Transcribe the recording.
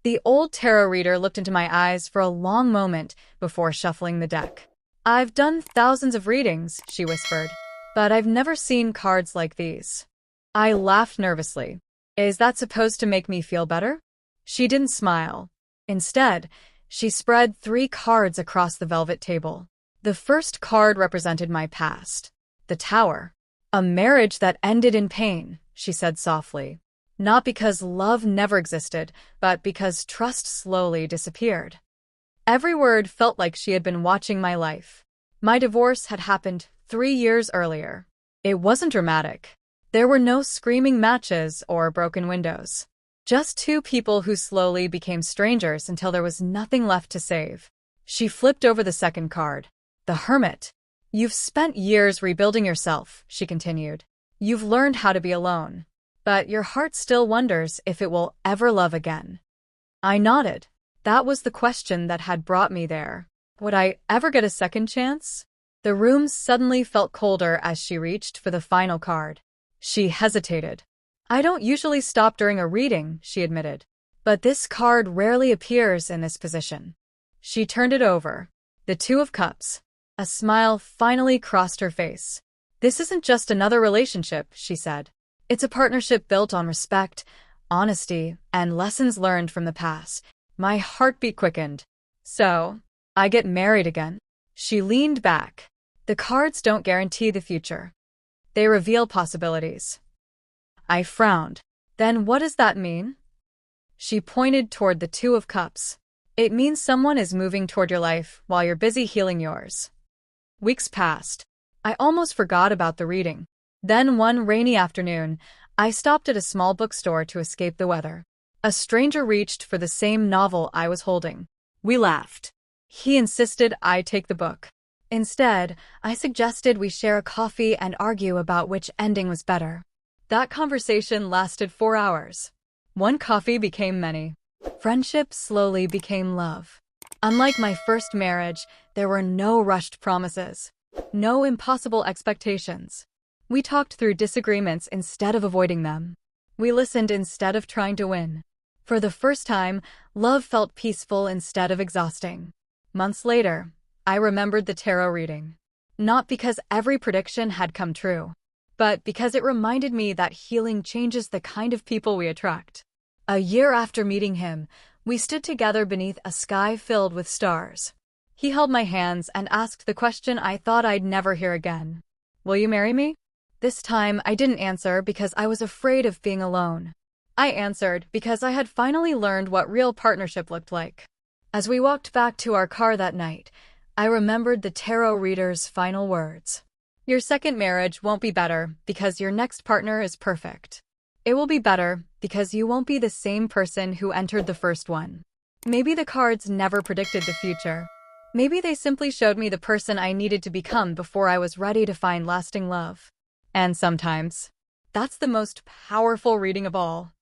The old tarot reader looked into my eyes for a long moment before shuffling the deck. "I've done thousands of readings," she whispered, "but I've never seen cards like these." I laughed nervously. "Is that supposed to make me feel better?" She didn't smile. Instead, she spread 3 cards across the velvet table. The first card represented my past. The Tower. "A marriage that ended in pain," she said softly. "Not because love never existed, but because trust slowly disappeared." Every word felt like she had been watching my life. My divorce had happened 3 years earlier. It wasn't dramatic. There were no screaming matches or broken windows. Just 2 people who slowly became strangers until there was nothing left to save. She flipped over the second card. The Hermit. "You've spent years rebuilding yourself," she continued. "You've learned how to be alone. But your heart still wonders if it will ever love again." I nodded. That was the question that had brought me there. Would I ever get a second chance? The room suddenly felt colder as she reached for the final card. She hesitated. "I don't usually stop during a reading," she admitted. "But this card rarely appears in this position." She turned it over. The 2 of Cups. A smile finally crossed her face. "This isn't just another relationship," she said. "It's a partnership built on respect, honesty, and lessons learned from the past." My heartbeat quickened. "So, I get married again?" She leaned back. "The cards don't guarantee the future. They reveal possibilities." I frowned. "Then what does that mean?" She pointed toward the 2 of Cups. "It means someone is moving toward your life while you're busy healing yours." Weeks passed. I almost forgot about the reading. Then one rainy afternoon, I stopped at a small bookstore to escape the weather. A stranger reached for the same novel I was holding. We laughed. He insisted I take the book. Instead, I suggested we share a coffee and argue about which ending was better. That conversation lasted 4 hours. One coffee became many. Friendship slowly became love. Unlike my first marriage, there were no rushed promises, no impossible expectations. We talked through disagreements instead of avoiding them. We listened instead of trying to win. For the first time, love felt peaceful instead of exhausting. Months later, I remembered the tarot reading. Not because every prediction had come true, but because it reminded me that healing changes the kind of people we attract. A year after meeting him, we stood together beneath a sky filled with stars. He held my hands and asked the question I thought I'd never hear again. "Will you marry me?" This time, I didn't answer because I was afraid of being alone. I answered because I had finally learned what real partnership looked like. As we walked back to our car that night, I remembered the tarot reader's final words. "Your second marriage won't be better because your next partner is perfect. It will be better because you won't be the same person who entered the first one." Maybe the cards never predicted the future. Maybe they simply showed me the person I needed to become before I was ready to find lasting love. And sometimes, that's the most powerful reading of all.